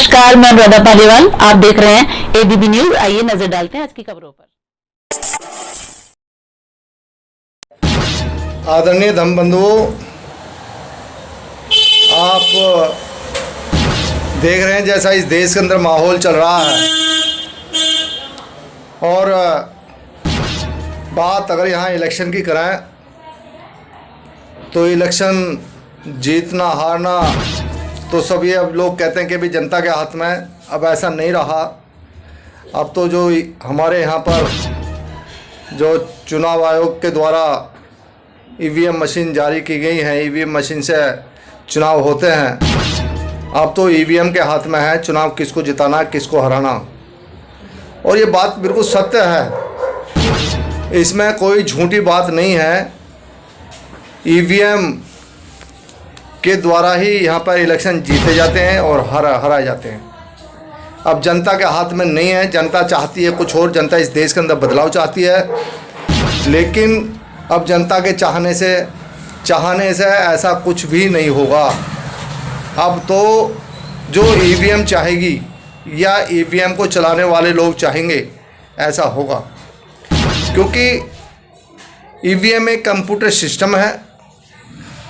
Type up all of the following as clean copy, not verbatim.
नमस्कार, मैं अनुराधा पालीवाल। आप देख रहे हैं एबीपी न्यूज। आइए नजर डालते हैं आज की खबरों पर। आदरणीय धर्म बंधुओं, आप देख रहे हैं जैसा इस देश के अंदर माहौल चल रहा है, और बात अगर यहाँ इलेक्शन की कराएं तो इलेक्शन जीतना हारना तो सब ये अब लोग कहते हैं कि भी जनता के हाथ में। अब ऐसा नहीं रहा। अब तो जो हमारे यहाँ पर जो चुनाव आयोग के द्वारा ईवीएम मशीन जारी की गई है, ईवीएम मशीन से चुनाव होते हैं। अब तो ईवीएम के हाथ में है चुनाव किसको जिताना किसको हराना, और ये बात बिल्कुल सत्य है, इसमें कोई झूठी बात नहीं है। ईवीएम के द्वारा ही यहाँ पर इलेक्शन जीते जाते हैं और हराए जाते हैं। अब जनता के हाथ में नहीं है। जनता चाहती है कुछ और, जनता इस देश के अंदर बदलाव चाहती है, लेकिन अब जनता के चाहने से ऐसा कुछ भी नहीं होगा। अब तो जो ईवीएम चाहेगी या ईवीएम को चलाने वाले लोग चाहेंगे ऐसा होगा, क्योंकि ईवीएम एक कंप्यूटर सिस्टम है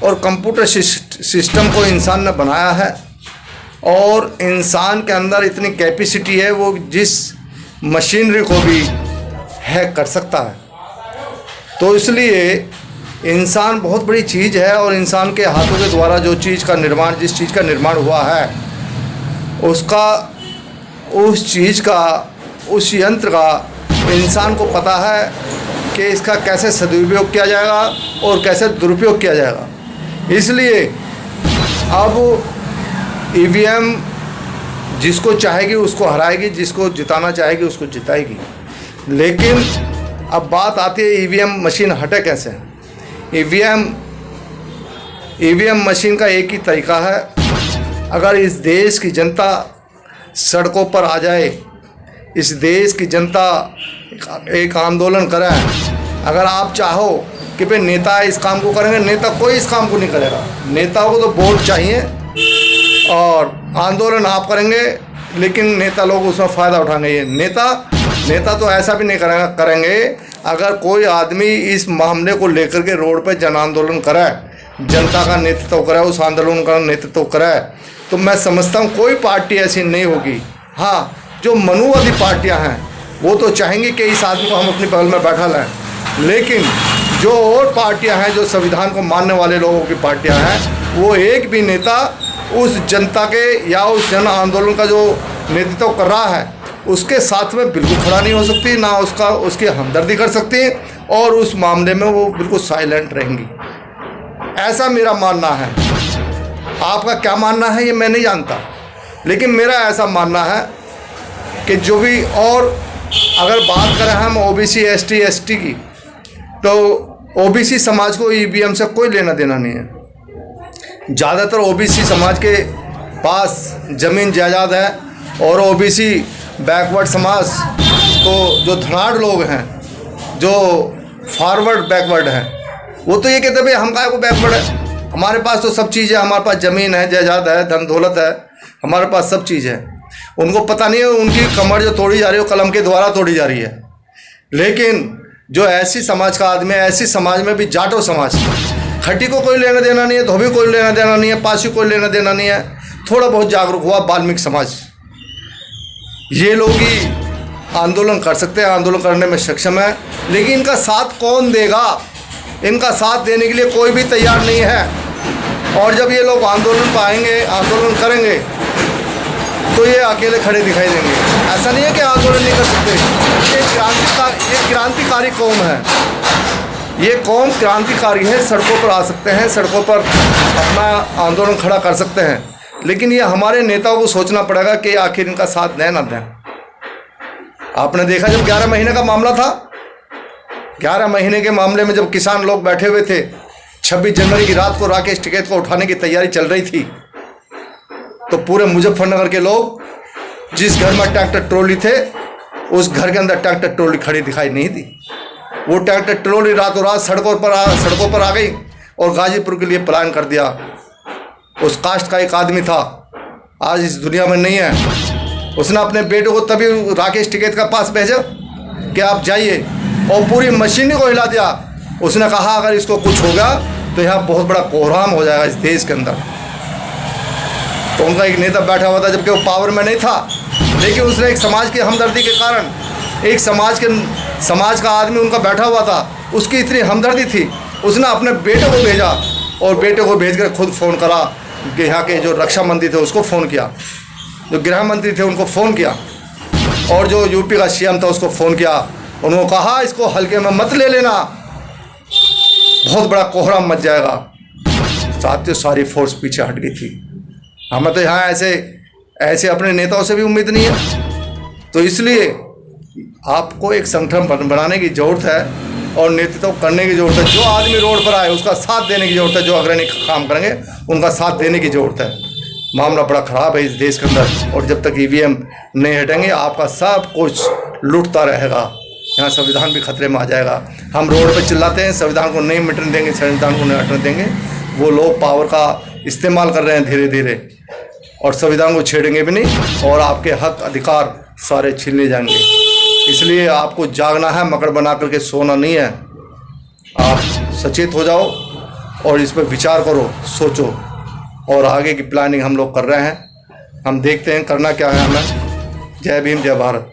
और कंप्यूटर सिस्टम को इंसान ने बनाया है, और इंसान के अंदर इतनी कैपेसिटी है वो जिस मशीनरी को भी हैक कर सकता है। तो इसलिए इंसान बहुत बड़ी चीज़ है, और इंसान के हाथों के द्वारा जो चीज़ का निर्माण जिस चीज़ का निर्माण हुआ है उस यंत्र का इंसान को पता है कि इसका कैसे सदुपयोग किया जाएगा और कैसे दुरुपयोग किया जाएगा। इसलिए अब ईवीएम जिसको चाहेगी उसको हराएगी, जिसको जिताना चाहेगी उसको जिताएगी। लेकिन अब बात आती है ईवीएम मशीन हटे कैसे। ईवीएम मशीन का एक ही तरीका है। अगर इस देश की जनता सड़कों पर आ जाए, इस देश की जनता एक आंदोलन करे, अगर आप चाहो कि भाई नेता इस काम को करेंगे, नेता कोई इस काम को नहीं करेगा। नेताओं को तो वोट चाहिए और आंदोलन आप करेंगे, लेकिन नेता लोग उसमें फ़ायदा उठाएंगे। ये नेता तो ऐसा भी नहीं करेंगे। अगर कोई आदमी इस मामले को लेकर के रोड पर जन आंदोलन करे, जनता का नेतृत्व करे, उस आंदोलन का नेतृत्व करे, तो मैं समझता हूँ कोई पार्टी ऐसी नहीं होगी। हाँ, जो मनुवादी पार्टियाँ हैं वो तो चाहेंगी कि इस आदमी को हम अपनी बगल में बैठा लें, लेकिन जो और पार्टियां हैं, जो संविधान को मानने वाले लोगों की पार्टियां हैं, वो एक भी नेता उस जनता के या उस जन आंदोलन का जो नेतृत्व कर रहा है उसके साथ में बिल्कुल खड़ा नहीं हो सकती, ना उसकी हमदर्दी कर सकती, और उस मामले में वो बिल्कुल साइलेंट रहेंगी। ऐसा मेरा मानना है। आपका क्या मानना है ये मैं नहीं जानता, लेकिन मेरा ऐसा मानना है कि जो भी, और अगर बात करें हम ओबीसी एसटी की, तो ओबीसी समाज को ईवीएम से कोई लेना देना नहीं है। ज़्यादातर ओबीसी समाज के पास ज़मीन जायदाद है, और ओबीसी बैकवर्ड समाज तो जो धनाढ़ लोग हैं, जो फॉरवर्ड बैकवर्ड हैं, वो तो ये कहते हैं भाई हम काहे को बैकवर्ड है, हमारे पास तो सब चीज़ है, हमारे पास ज़मीन है, जायदाद है, धन दौलत है, हमारे पास सब चीज़ है। उनको पता नहीं है उनकी कमर जो तोड़ी जा रही है वो कलम के द्वारा तोड़ी जा रही है। लेकिन जो ऐसी समाज का आदमी है, ऐसी समाज में भी जाटो समाज, खट्टी को कोई लेना देना नहीं है, धोबी कोई लेना देना नहीं है, पासी कोई लेना देना नहीं है। थोड़ा बहुत जागरूक हुआ वाल्मीकि समाज, ये लोग ही आंदोलन कर सकते हैं, आंदोलन करने में सक्षम है। लेकिन इनका साथ कौन देगा? इनका साथ देने के लिए कोई भी तैयार नहीं है। और जब ये लोग आंदोलन पर आएंगे, आंदोलन करेंगे, तो ये अकेले खड़े दिखाई देंगे। ऐसा नहीं है कि आंदोलन नहीं कर सकते। ये क्रांतिकारी कौम है, ये कौम क्रांतिकारी है, सड़कों पर आ सकते हैं, सड़कों पर अपना आंदोलन खड़ा कर सकते हैं। लेकिन ये हमारे नेताओं को सोचना पड़ेगा कि आखिर इनका साथ दें ना दें। आपने देखा जब 11 महीने का मामला था, 11 महीने के मामले में जब किसान लोग बैठे हुए थे, 26 जनवरी की रात को राकेश टिकैत को उठाने की तैयारी चल रही थी, तो पूरे मुजफ्फरनगर के लोग जिस घर में ट्रैक्टर ट्रॉली थे उस घर के अंदर ट्रैक्टर ट्रॉली खड़ी दिखाई नहीं दी। वो ट्रैक्टर ट्रॉली रातों रात सड़कों पर आ गई और गाजीपुर के लिए प्लान कर दिया। उस कास्ट का एक आदमी था आज इस दुनिया में नहीं है। उसने अपने बेटे को तभी राकेश टिकैत का पास भेजा कि आप जाइए, और पूरी मशीनरी को हिला दिया। उसने कहा अगर इसको कुछ होगा तो यहाँ बहुत बड़ा कोहराम हो जाएगा इस देश के अंदर। तो उनका एक नेता बैठा हुआ था, जबकि वो पावर में नहीं था, लेकिन उसने एक समाज की हमदर्दी के कारण, एक समाज का आदमी उनका बैठा हुआ था, उसकी इतनी हमदर्दी थी, उसने अपने बेटे को भेजा, और बेटे को भेजकर खुद फ़ोन करा कि यहाँ के जो रक्षा मंत्री थे उसको फ़ोन किया, जो गृह मंत्री थे उनको फ़ोन किया, और जो यूपी का सीएम था उसको फ़ोन किया। उन्होंने कहा इसको हल्के में मत ले लेना, बहुत बड़ा कोहराम मच जाएगा। साथियों, सारी फोर्स पीछे हट गई थी। हमें तो यहाँ ऐसे अपने नेताओं से भी उम्मीद नहीं है। तो इसलिए आपको एक संगठन बनाने की ज़रूरत है और नेतृत्व करने की ज़रूरत है। जो आदमी रोड पर आए उसका साथ देने की ज़रूरत है, जो अग्रणी काम करेंगे उनका साथ देने की ज़रूरत है। मामला बड़ा ख़राब है इस देश के अंदर, और जब तक ईवीएम नहीं हटेंगे आपका सब कुछ लूटता रहेगा। यहाँ संविधान भी खतरे में आ जाएगा। हम रोड पर चिल्लाते हैं संविधान को नहीं मिटने देंगे, संविधान को नहीं हटने देंगे। वो लोग पावर का इस्तेमाल कर रहे हैं धीरे धीरे, और संविधान को छेड़ेंगे भी नहीं, और आपके हक अधिकार सारे छीने जाएंगे। इसलिए आपको जागना है, मकड़ बना करके सोना नहीं है। आप सचेत हो जाओ और इस पर विचार करो, सोचो, और आगे की प्लानिंग हम लोग कर रहे हैं। हम देखते हैं करना क्या है हमें। जय भीम, जय भारत।